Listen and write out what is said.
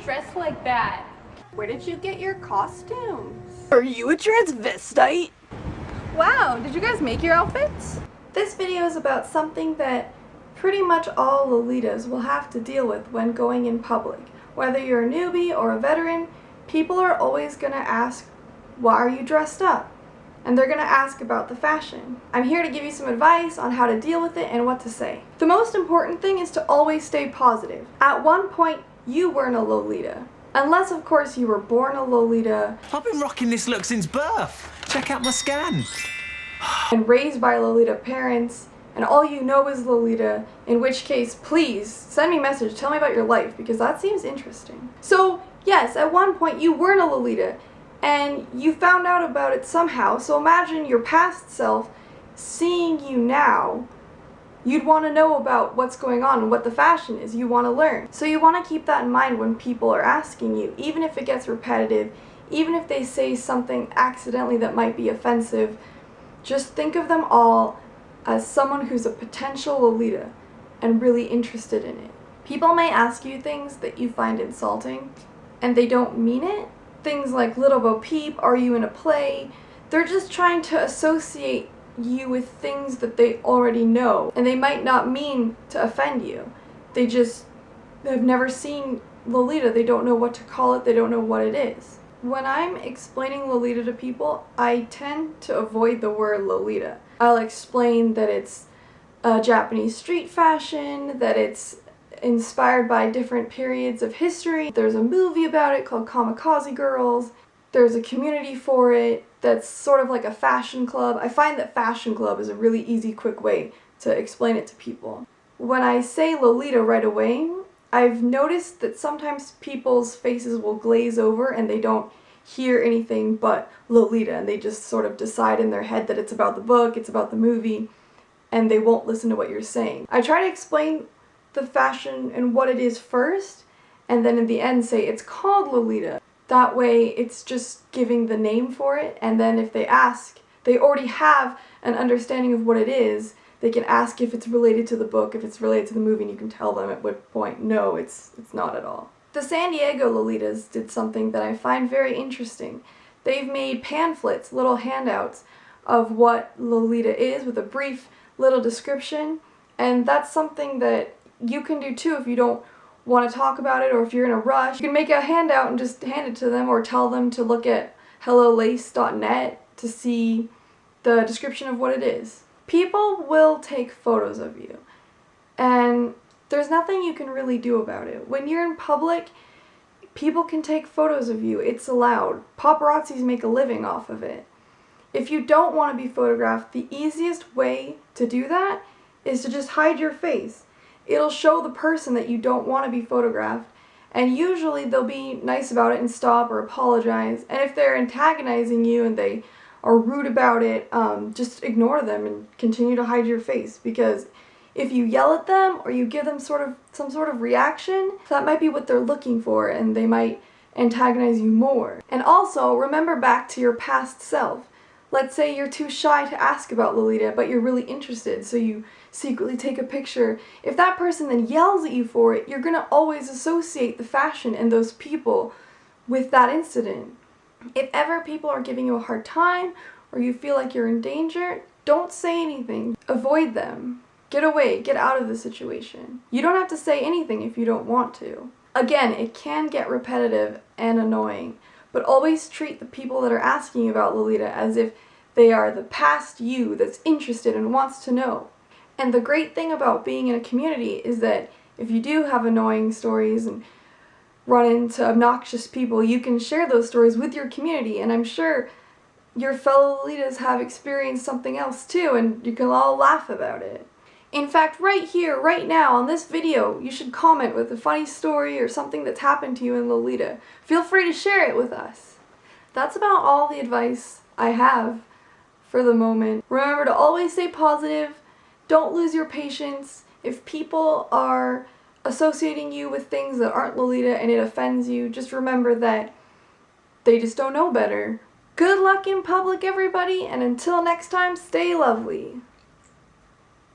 dressed like that? Where did you get your costumes? Are you a transvestite? Wow, did you guys make your outfits? This video is about something that pretty much all Lolitas will have to deal with when going in public. Whether you're a newbie or a veteran, people are always going to ask, why are you dressed up? And they're going to ask about the fashion. I'm here to give you some advice on how to deal with it and what to say. The most important thing is to always stay positive. At one point, you weren't a Lolita. Unless, of course, you were born a Lolita. I've been rocking this look since birth. Check out my scan. And raised by Lolita parents, and all you know is Lolita, in which case, please, send me a message, tell me about your life, because that seems interesting. So, yes, at one point you weren't a Lolita, and you found out about it somehow, so imagine your past self seeing you now. You'd want to know about what's going on and what the fashion is. You want to learn. So you want to keep that in mind when people are asking you, even if it gets repetitive, even if they say something accidentally that might be offensive. Just think of them all as someone who's a potential Lolita and really interested in it. People may ask you things that you find insulting, and they don't mean it. Things like, Little Bo Peep, are you in a play? They're just trying to associate you with things that they already know, and they might not mean to offend you. They've never seen Lolita, they don't know what to call it, they don't know what it is. When I'm explaining Lolita to people, I tend to avoid the word Lolita. I'll explain that it's a Japanese street fashion, that it's inspired by different periods of history. There's a movie about it called Kamikaze Girls. There's a community for it that's sort of like a fashion club. I find that fashion club is a really easy, quick way to explain it to people. When I say Lolita right away, I've noticed that sometimes people's faces will glaze over and they don't hear anything but Lolita, and they just sort of decide in their head that it's about the book, it's about the movie, and they won't listen to what you're saying. I try to explain the fashion and what it is first, and then in the end say it's called Lolita. That way it's just giving the name for it, and then if they ask, they already have an understanding of what it is. They can ask if it's related to the book, if it's related to the movie, and you can tell them at what point, no, it's not at all. The San Diego Lolitas did something that I find very interesting. They've made pamphlets, little handouts of what Lolita is with a brief little description, and that's something that you can do too if you don't want to talk about it or if you're in a rush. You can make a handout and just hand it to them, or tell them to look at hellolace.net to see the description of what it is. People will take photos of you, and there's nothing you can really do about it. When you're in public, people can take photos of you. It's allowed. Paparazzis make a living off of it. If you don't want to be photographed, the easiest way to do that is to just hide your face. It'll show the person that you don't want to be photographed, and usually they'll be nice about it and stop or apologize. And if they're antagonizing you and they are rude about it, just ignore them and continue to hide your face, because if you yell at them or you give them some sort of reaction, that might be what they're looking for, and they might antagonize you more. And also, remember back to your past self. Let's say you're too shy to ask about Lolita, but you're really interested, so you secretly take a picture. If that person then yells at you for it, you're gonna always associate the fashion and those people with that incident. If ever people are giving you a hard time, or you feel like you're in danger, don't say anything. Avoid them. Get away. Get out of the situation. You don't have to say anything if you don't want to. Again, it can get repetitive and annoying, but always treat the people that are asking you about Lolita as if they are the past you that's interested and wants to know. And the great thing about being in a community is that if you do have annoying stories and run into obnoxious people, you can share those stories with your community, and I'm sure your fellow Lolitas have experienced something else too, and you can all laugh about it. In fact, right here, right now, on this video, you should comment with a funny story or something that's happened to you in Lolita. Feel free to share it with us. That's about all the advice I have for the moment. Remember to always stay positive. Don't lose your patience. If people are associating you with things that aren't Lolita and it offends you, just remember that they just don't know better. Good luck in public, everybody, and until next time, stay lovely.